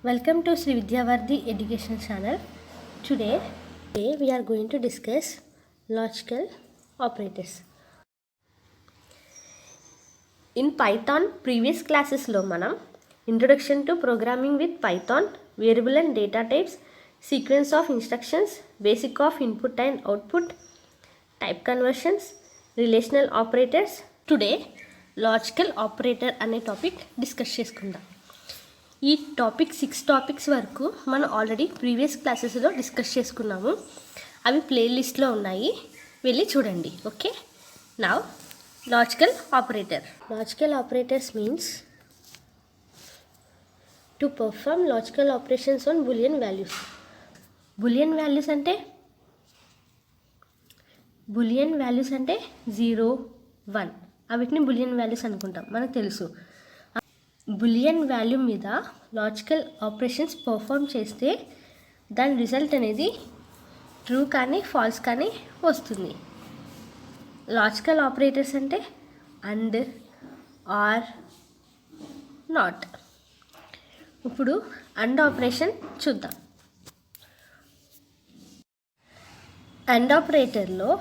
Welcome to Sri Vidyavardhi Education Channel. Today we are going to discuss logical operators. In Python previous classes lo manam Introduction to Programming with Python, Variable and Data Types, Sequence of Instructions, Basic of Input and Output, Type Conversions, Relational Operators. Today logical operator అనే topic discuss చేసుకుందాం. ఈ topic 6 topics వరకు మనం already previous క్లాసెస్లో discuss చేసుకున్నాము. అవి ప్లేలిస్ట్లో ఉన్నాయి, వెళ్ళి చూడండి. Okay, now logical operator. Logical operators means to perform logical operations on Boolean values. Boolean values అంటే 0, 1, వీటిని బులియన్ వాల్యూస్ అనుకుంటాం, మనకు తెలుసు. బులియన్ వాల్యూ మీద లాజికల్ ఆపరేషన్స్ పర్ఫామ్ చేస్తే దాని రిజల్ట్ అనేది ట్రూ కానీ ఫాల్స్ కానీ వస్తుంది. లాజికల్ ఆపరేటర్స్ అంటే అండ్, ఆర్, నాట్. ఇప్పుడు అండ్ ఆపరేషన్ చూద్దాం. అండ్ ఆపరేటర్లో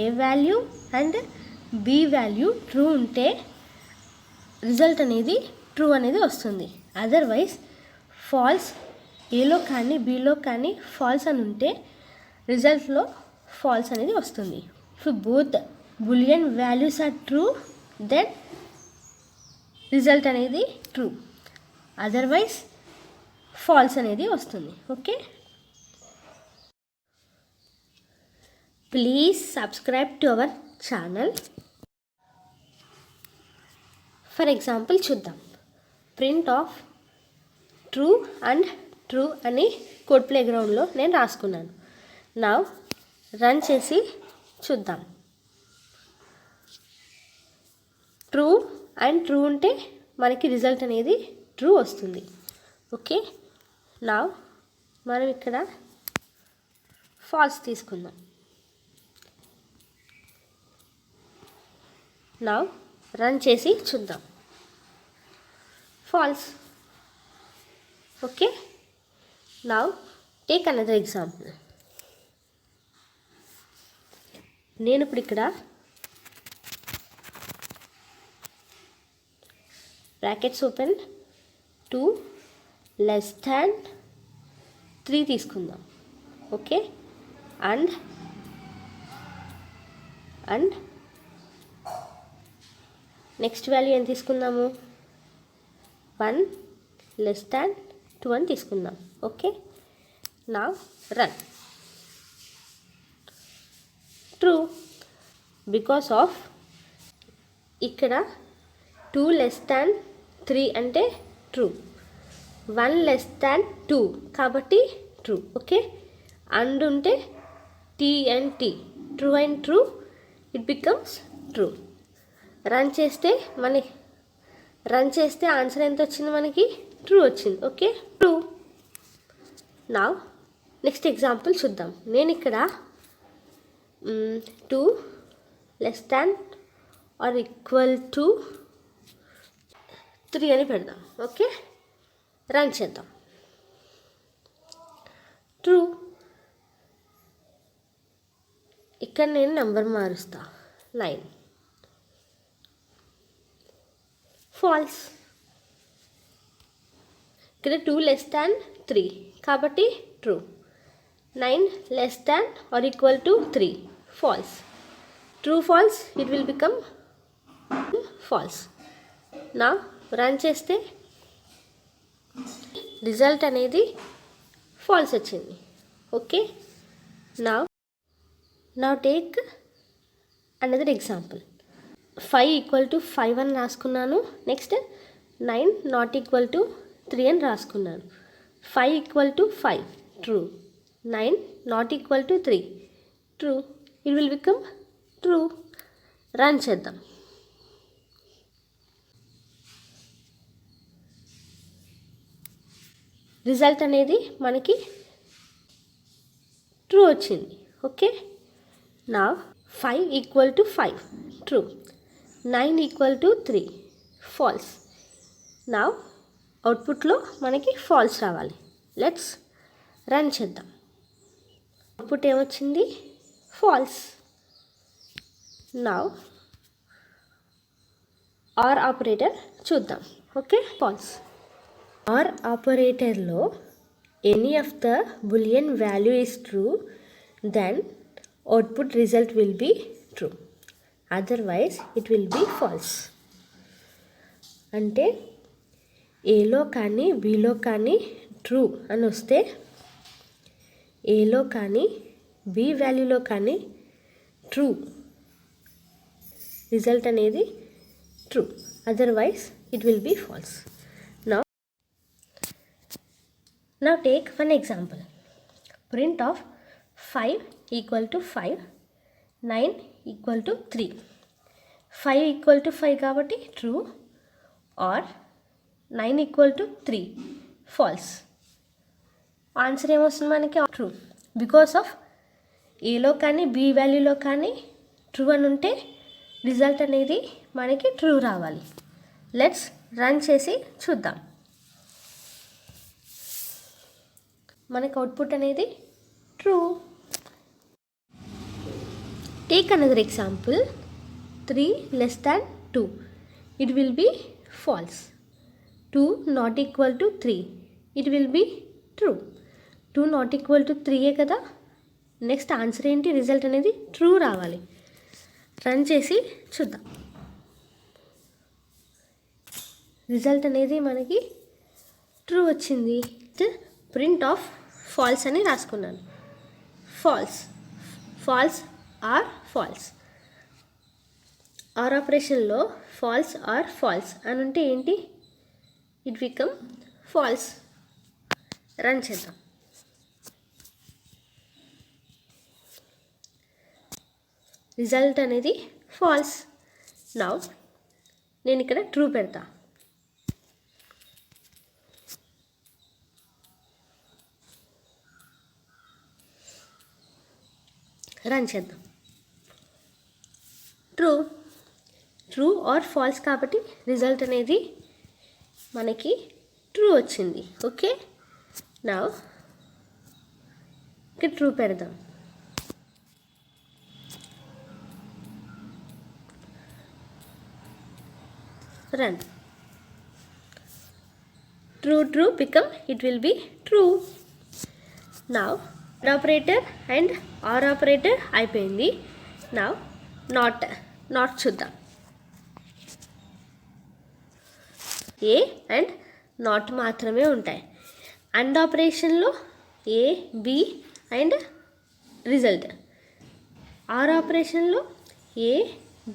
A value and B value true ఉంటే రిజల్ట్ అనేది ట్రూ అనేది వస్తుంది. అదర్వైజ్ ఫాల్స్, ఏలో కానీ బిలో కానీ ఫాల్స్ అని ఉంటే రిజల్ట్లో ఫాల్స్ అనేది వస్తుంది. If both Boolean values are true then result అనేది ట్రూ, అదర్వైజ్ ఫాల్స్ అనేది వస్తుంది. Okay, please subscribe to our channel. For example చూద్దాం. Print of true and true అని కోడ్ ప్లేగ్రౌండ్లో నేను రాసుకున్నాను. నా రన్ చేసి చూద్దాం. ట్రూ అండ్ ట్రూ ఉంటే మనకి రిజల్ట్ అనేది ట్రూ వస్తుంది. ఓకే, నా మనం ఇక్కడ ఫాల్స్ తీసుకుందాం. నా రన్ చేసి చూద్దాం. False. Okay, now take another example. నేను ఇప్పుడు ఇక్కడ బ్రాకెట్స్ ఓపెన్ 2 less than 3 తీసుకుందాం. ఓకే, అండ్ నెక్స్ట్ వాల్యూ ఎంత తీసుకుందాము? 1 less than 2 అని తీసుకుందాం. ఓకే, నా రన్. ట్రూ, బికాస్ ఆఫ్ ఇక్కడ 2 less than 3 అంటే ట్రూ, 1 less than 2 కాబట్టి ట్రూ. ఓకే, అండ్ ఉంటే T and T, true and true, it becomes true. Run చేస్తే ఆన్సర్ ఎంత వచ్చింది? మనకి ట్రూ వచ్చింది. Okay, true. Now next example చూద్దాం. నేను ఇక్కడ 2 less than or equal to 3 అని పెడదాం. ఓకే, రన్ చేద్దాం. ట్రూ. ఇక్కడ నేను నెంబర్ మారుస్తా, 9. ఫాల్స్. ఇక్కడ 2 less than 3 కాబట్టి true, 9 less than or equal to 3 false. True false, it will become false. Now run చేస్తే రిజల్ట్ అనేది ఫాల్స్ వచ్చింది. Okay, now take another example. 5 equal to 5 అని రాసుకున్నాను. నెక్స్ట్ 9 not equal to 3 అని రాసుకున్నాను. 5 equal to 5 true, 9 not equal to 3 true, it will become true. Run చేద్దాం. Result అనేది మనకి ట్రూ వచ్చింది. ఓకే, నా 5 equal to 5 true, 9 equal to 3 false. Now అవుట్పుట్లో మనకి ఫాల్స్ రావాలి. లెట్స్ రన్ చేద్దాం. అవుట్పుట్ ఏమొచ్చింది? ఫాల్స్. నౌ ఆర్ ఆపరేటర్ చూద్దాం. Okay, false. ఆర్ ఆపరేటర్లో any of the Boolean value is true, then output result will be true, otherwise it will be false. అంటే ఏలో కానీ బిలో కానీ ట్రూ అని వస్తే, ఏలో కానీ బి వాల్యూలో కానీ ట్రూ రిజల్ట్ అనేది true, otherwise it will be false. Now take one example. Print of 5 equal to 5, 9 equal to 3. 5 equal to 5 కాబట్టి true, or 9 equal to 3 false. Answer ఏమొస్తుంది మనకి? ట్రూ. బికాస్ ఆఫ్ ఏలో కానీ బి వాల్యూలో కానీ ట్రూ అని ఉంటే రిజల్ట్ అనేది మనకి ట్రూ రావాలి. లెట్స్ రన్ చేసి చూద్దాం. మనకి అవుట్పుట్ అనేది true. Take another example. 3 less than 2, it will be false. 2 not equal to 3, it will be true. 2 not equal to 3 కదా. నెక్స్ట్ ఆన్సర్ ఏంటి? రిజల్ట్ అనేది ట్రూ రావాలి. రన్ చేసి చూద్దాం. రిజల్ట్ అనేది మనకి ట్రూ వచ్చింది. ప్రింట్ ఆఫ్ ఫాల్స్ అని రాసుకున్నాను. False, false or false. Or ఆపరేషన్లో ఫాల్స్ ఆర్ ఫాల్స్ అని ఉంటే ఏంటి? It become false. రన్ చేద్దాం. రిజల్ట్ అనేది ఫాల్స్. నౌ నేను ఇక్కడ ట్రూ పెడతా. రన్ చేద్దాం. ట్రూ, ట్రూ ఆర్ ఫాల్స్ కాబట్టి రిజల్ట్ అనేది మనకి ట్రూ వచ్చింది. ఓకే, నౌ ఇక్కడ ట్రూ పెడదాం. Run. True true become it will be true. Now operator and or operator అయిపోయింది. నౌ నాట్ చూద్దాం. ఏ అండ్ నాట్ మాత్రమే ఉంటాయి. అండ్ ఆపరేషన్లో A, B and result. Or ఆపరేషన్లో ఏ,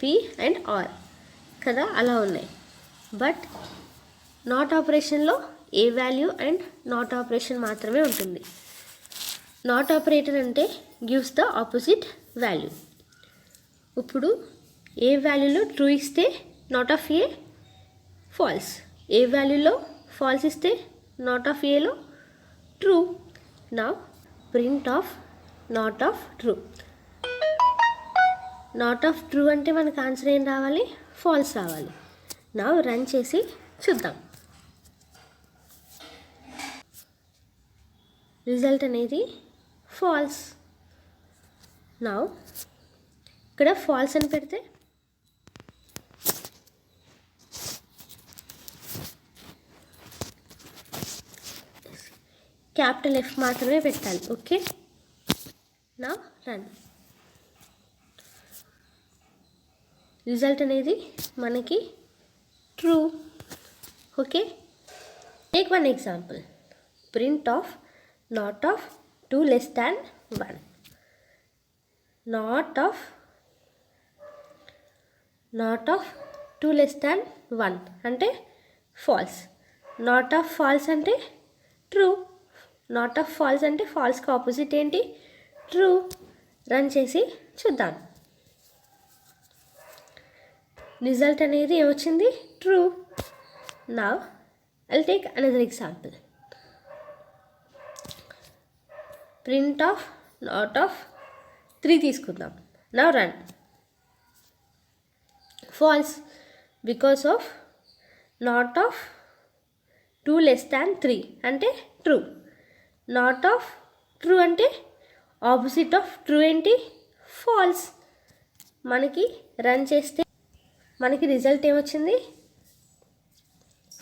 బి అండ్ ఆర్ కదా, అలా ఉన్నాయి. బట్ నాట్ ఆపరేషన్లో A value and not operation మాత్రమే ఉంటుంది. నాట్ ఆపరేటర్ అంటే గివ్స్ ద ఆపోజిట్ వాల్యూ. ఇప్పుడు ఏ వాల్యూలో ట్రూ ఇస్తే not of A false, A వాల్యూలో ఫాల్స్ ఇస్తే నాట్ ఆఫ్ ఏలో true. Now print of not of true. Not of true అంటే మనకు ఆన్సర్ ఏం రావాలి? ఫాల్స్ రావాలి. నా రన్ చేసి చూద్దాం. రిజల్ట్ అనేది ఫాల్స్. నౌ ఇక్కడ ఫాల్స్ అని పెడితే క్యాపిటల్ ఎఫ్ మాత్రమే పెట్టాలి. Okay, now run. రిజల్ట్ అనేది మనకి true. Okay, take one example. Print of not of 2 less than 1. Not of 2 less than 1 అంటే ఫాల్స్. నాట్ ఆఫ్ ఫాల్స్ అంటే ట్రూ. నాట్ ఆఫ్ ఫాల్స్ అంటే ఫాల్స్కి ఆపోజిట్ ఏంటి? ట్రూ. రన్ చేసి చూద్దాం. రిజల్ట్ అనేది ఏమొచ్చింది? True. Now I'll take another example. Print of not of 3 తీసుకుందాం. Now run. False, because of not of 2 less than 3 అంటే ట్రూ. నాట్ ఆఫ్ ట్రూ అంటే ఆపోజిట్ ఆఫ్ ట్రూ ఏంటి? ఫాల్స్. మనకి రన్ చేస్తే మనకి రిజల్ట్ ఏమొచ్చింది?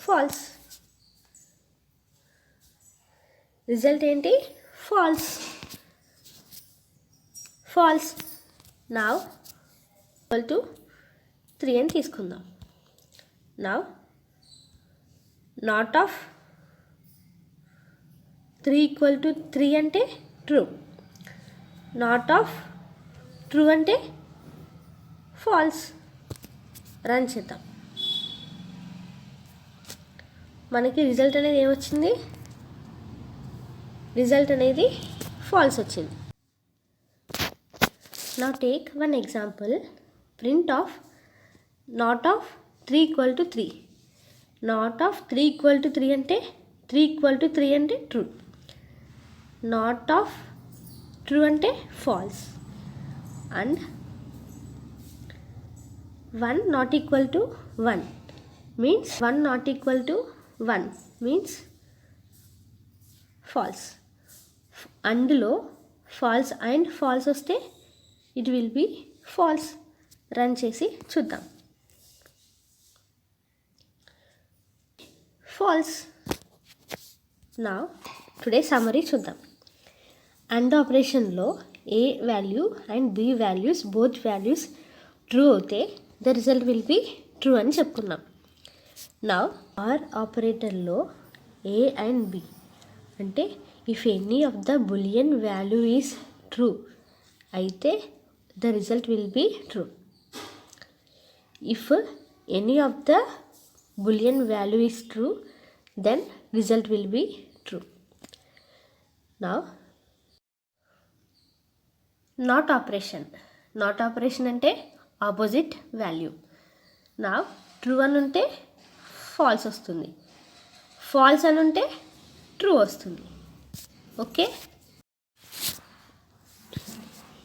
ఫాల్స్. రిజల్ట్ ఏంటి? False. False. Now equal to 3 అని తీసుకుందాం. Now not of 3 equal to 3 అంటే ట్రూ. నాట్ ఆఫ్ ట్రూ అంటే ఫాల్స్. రన్ చేద్దాం. మనకి రిజల్ట్ అనేది ఏమొచ్చింది? రిజల్ట్ అనేది ఫాల్స్ వచ్చింది. Now take one example. Print of not of 3 equal to 3. Not of 3 equal to 3 అంటే 3 ఈక్వల్ టు 3 అంటే ట్రూ. నాట్ ఆఫ్ ట్రూ అంటే false. And 1 not equal to 1 means 1 not equal to 1 means false. అందులో false and false వస్తే it will be false. Run చేసి చూద్దాం. False. Now today summary చూద్దాం. And ఆపరేషన్లో A value and B values both values true అవుతే the result will be true అని చెప్పుకున్నాం. Now or ఆపరేటర్లో ఏ అండ్ బి అంటే if any of the Boolean value is true అయితే the result will be true. If any of the boolean value is true then result will be true. Now not operation అంటే opposite value. Now true అని ఉంటే false వస్తుంది, false అని ఉంటే true వస్తుంది. Okay.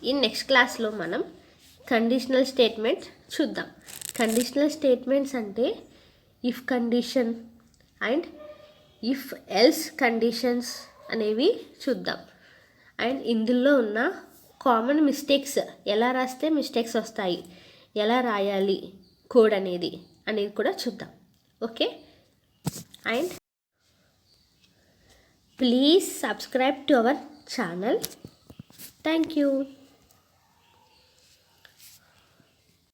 ఈ next క్లాస్లో మనం కండిషనల్ స్టేట్మెంట్స్ చూద్దాం. కండిషనల్ స్టేట్మెంట్స్ అంటే if condition and if else conditions అనేవి చూద్దాం. అండ్ ఇందులో ఉన్న కామన్ మిస్టేక్స్, ఎలా రాస్తే మిస్టేక్స్ వస్తాయి, ఎలా రాయాలి కోడ్ అనేది కూడా చూద్దాం. Okay. And please subscribe to our channel. Thank you.